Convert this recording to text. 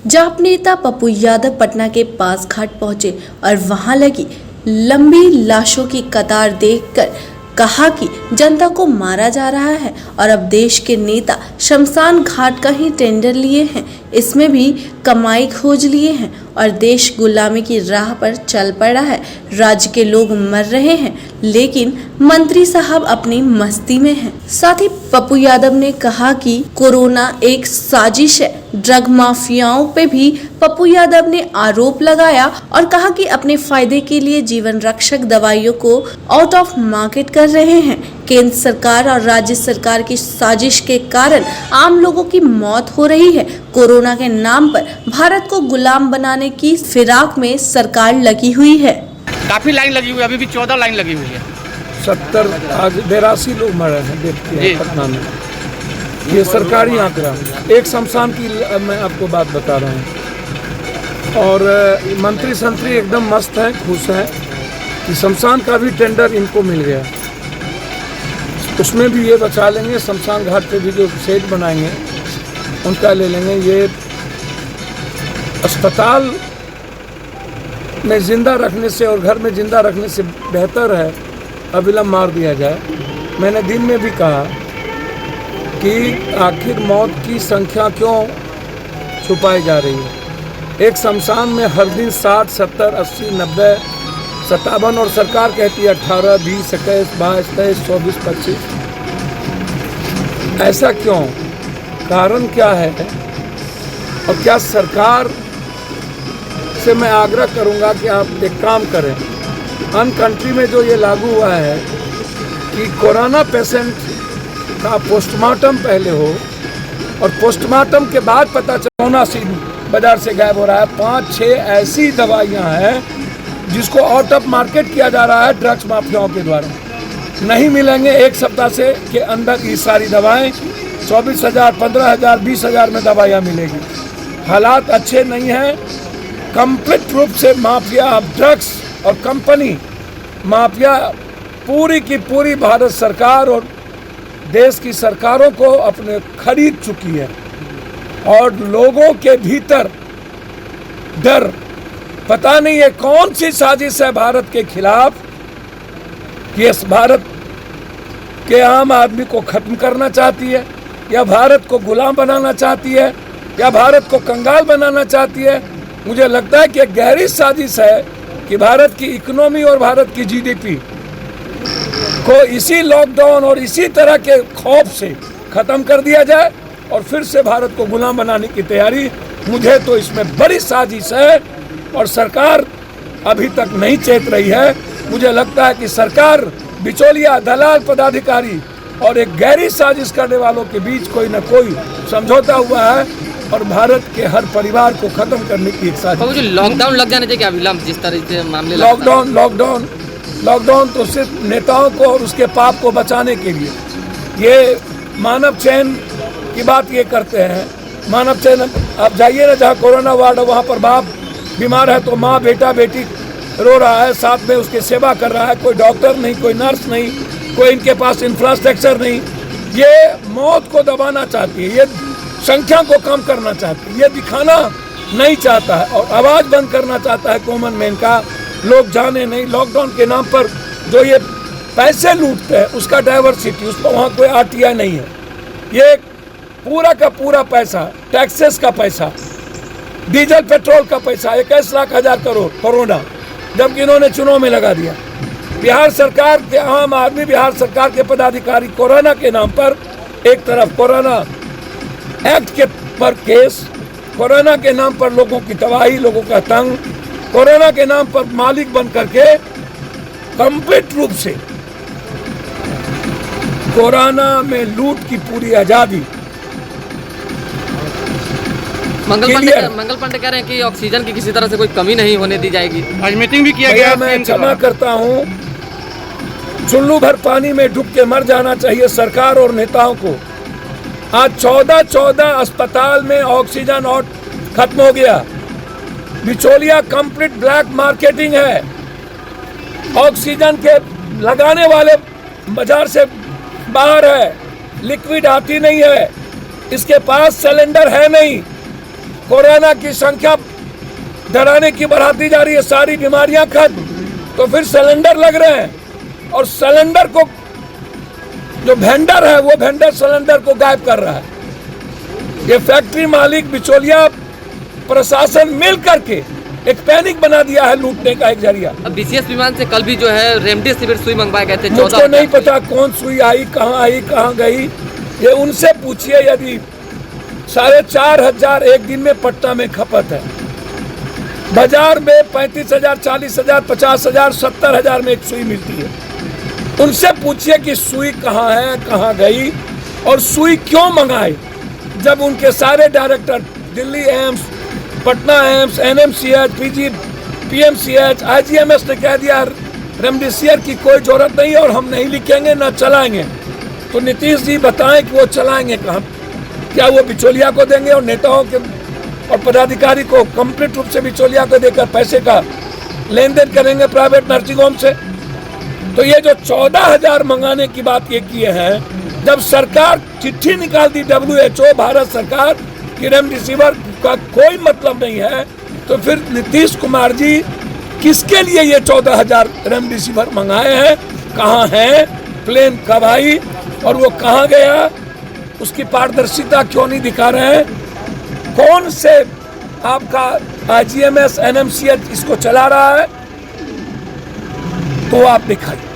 जाप नेता पप्पू यादव पटना के पास घाट पहुंचे और वहां लगी लंबी लाशों की कतार देखकर कहा कि जनता को मारा जा रहा है और अब देश के नेता शमशान घाट का ही टेंडर लिए हैं, इसमें भी कमाई खोज लिए हैं और देश गुलामी की राह पर चल पड़ा है। राज्य के लोग मर रहे हैं लेकिन मंत्री साहब अपनी मस्ती में हैं। साथ ही पप्पू यादव ने कहा कि कोरोना एक साजिश है। ड्रग माफियाओं पे भी पप्पू यादव ने आरोप लगाया और कहा कि अपने फायदे के लिए जीवन रक्षक दवाइयों को आउट ऑफ मार्केट कर रहे हैं। केंद्र सरकार और राज्य सरकार की साजिश के कारण आम लोगों की मौत हो रही है। कोरोना के नाम पर भारत को गुलाम बनाने की फिराक में सरकार लगी हुई है। काफी लाइन लगी हुई है, अभी भी 14 लाइन लगी हुई है। 70 आज 82 लोग मरे हैं देखते हैं पटना में। ये सरकारी आंकड़ा। एक शमशान की मैं आपको बात बता रहा हूँ और मंत्री संतरी एकदम मस्त हैं, खुश हैं कि शमशान का भी टेंडर इनको मिल गया। उसमें भी ये बचा लेंगे, शमशान घाट पे भी जो शेड बनाएंगे उनका ले लेंगे। ये अस्पताल में जिंदा रखने से और घर में जिंदा रखने से बेहतर है अविलंब मार दिया जाए। मैंने दिन में भी कहा कि आखिर मौत की संख्या क्यों छुपाई जा रही है। एक शमशान में हर दिन 60, 70, 80, 90, 57 और सरकार कहती है 18, 20, 21, 22, 23, 24, 25। ऐसा क्यों? कारण क्या है? और क्या सरकार से मैं आग्रह करूंगा कि आप एक काम करें। अन कंट्री में जो ये लागू हुआ है कि कोरोना पेशेंट का पोस्टमार्टम पहले हो और पोस्टमार्टम के बाद पता चला कोरोना सीन बाजार से गायब हो रहा है। 5-6 ऐसी दवाइयां हैं जिसको आउट ऑफ मार्केट किया जा रहा है ड्रग्स माफियाओं के द्वारा। नहीं मिलेंगे एक सप्ताह से के अंदर ये सारी दवाएं 24,000, 15,000, 20,000 में दवाइयाँ मिलेगी। हालात अच्छे नहीं हैं। कंप्लीट रूप से माफिया ड्रग्स और कंपनी माफिया पूरी की पूरी भारत सरकार और देश की सरकारों को अपने खरीद चुकी है और लोगों के भीतर डर, पता नहीं है कौन सी साजिश है भारत के खिलाफ कि इस भारत के आम आदमी को खत्म करना चाहती है या भारत को गुलाम बनाना चाहती है या भारत को कंगाल बनाना चाहती है। मुझे लगता है कि एक गहरी साजिश है कि भारत की इकोनॉमी और भारत की जीडीपी को इसी लॉकडाउन और इसी तरह के खौफ से ख़त्म कर दिया जाए और फिर से भारत को गुलाम बनाने की तैयारी। मुझे तो इसमें बड़ी साजिश है और सरकार अभी तक नहीं चेत रही है। मुझे लगता है कि सरकार बिचौलिया, दलाल, पदाधिकारी और एक गहरी साजिश करने वालों के बीच कोई न कोई समझौता हुआ है और भारत के हर परिवार को खत्म करने की एक साजिश। लॉकडाउन लग जाने चाहिए अविलंब जिस तरह से मामले लॉकडाउन तो सिर्फ नेताओं को और उसके पाप को बचाने के लिए। ये मानव चयन की बात ये करते हैं। मानव चयन, आप जाइए ना जहाँ कोरोना वार्ड है वहाँ पर बाप बीमार है तो माँ बेटा बेटी रो रहा है, साथ में उसकी सेवा कर रहा है। कोई डॉक्टर नहीं, कोई नर्स नहीं, कोई इनके पास इंफ्रास्ट्रक्चर नहीं। ये मौत को दबाना चाहती है, ये संख्या को कम करना चाहती है, ये दिखाना नहीं चाहता है और आवाज़ बंद करना चाहता है कॉमन मैन का। लोग जाने नहीं। लॉकडाउन के नाम पर जो ये पैसे लूटते हैं उसका डाइवर्सिटी, उस पर वहाँ कोई आरटीआई नहीं है। ये पूरा का पूरा पैसा टैक्सेस का पैसा, डीजल पेट्रोल का पैसा 21 लाख हजार करोड़ कोरोना, जबकि इन्होंने चुनाव में लगा दिया। बिहार सरकार के आम आदमी, बिहार सरकार के पदाधिकारी कोरोना के नाम पर एक तरफ कोरोना एक्ट के पर केस, कोरोना के नाम पर लोगों की तबाही, लोगों का तंग, कोरोना के नाम पर मालिक बन करके कंप्लीट रूप से कोरोना में लूट की पूरी आजादी। मंगल पांडे कह रहे हैं कि ऑक्सीजन की किसी तरह से कोई कमी नहीं होने दी जाएगी। आज मीटिंग भी किया गया। मैं क्षमा करता हूं, चुल्लू भर पानी में डूब के मर जाना चाहिए सरकार और नेताओं को। आज 14 अस्पताल में ऑक्सीजन और खत्म हो गया। बिचौलिया कंप्लीट ब्लैक मार्केटिंग है। ऑक्सीजन के लगाने वाले बाजार से बाहर है, लिक्विड आती नहीं है, इसके पास सिलेंडर है नहीं। कोरोना की संख्या डराने की बढ़ाती जा रही है, सारी बीमारियां खत्म, तो फिर सिलेंडर लग रहे हैं और सिलेंडर को जो वेंडर है वो वेंडर सिलेंडर को गायब कर रहा है। ये फैक्ट्री मालिक, बिचौलिया, प्रशासन मिल करके एक पैनिक बना दिया है लूटने का एक जरिया। अब बीसीएस विमान से कल भी जो है रेमडेसिविर सुई मंगवाए गए थे। मुझको नहीं पता कौन सुई आई, कहाँ गई, ये उनसे पूछिए। यदि 4,500 एक दिन में पटना में खपत है, बाजार में 35,000, 40,000, 50,000, 70,000 में एक सुई मिलती है। उनसे पूछिए कि सुई कहाँ है, कहाँ गई और सुई क्यों मंगाई, जब उनके सारे director Delhi AIIMS, Patna AIIMS, NMCH, PMCH, IGMS ने कह दिया रेमडेसिविर की कोई जरूरत नहीं और हम नहीं लिखेंगे ना चलाएंगे। तो नीतीश जी बताएं कि वो चलाएंगे कहाँ? क्या वो बिचौलिया को देंगे और नेताओं के और पदाधिकारी को कंप्लीट रूप से बिचौलिया को देकर पैसे का लेन देन करेंगे प्राइवेट नर्सिंग होम से? तो ये जो 14,000 मंगाने की बात ये किए हैं, जब सरकार चिट्ठी निकाल दी WHO, भारत सरकार की रेमडेसिविर का कोई मतलब नहीं है, तो फिर नीतीश कुमार जी किसके लिए ये 14,000 रेमडेसिविर मंगाए हैं? कहाँ है? प्लेन कब आई और वो कहाँ गया? उसकी पारदर्शिता क्यों नहीं दिखा रहे हैं? कौन से आपका आईजीएमएस, एनएमसीएच इसको चला रहा है? तो आप दिखाइए।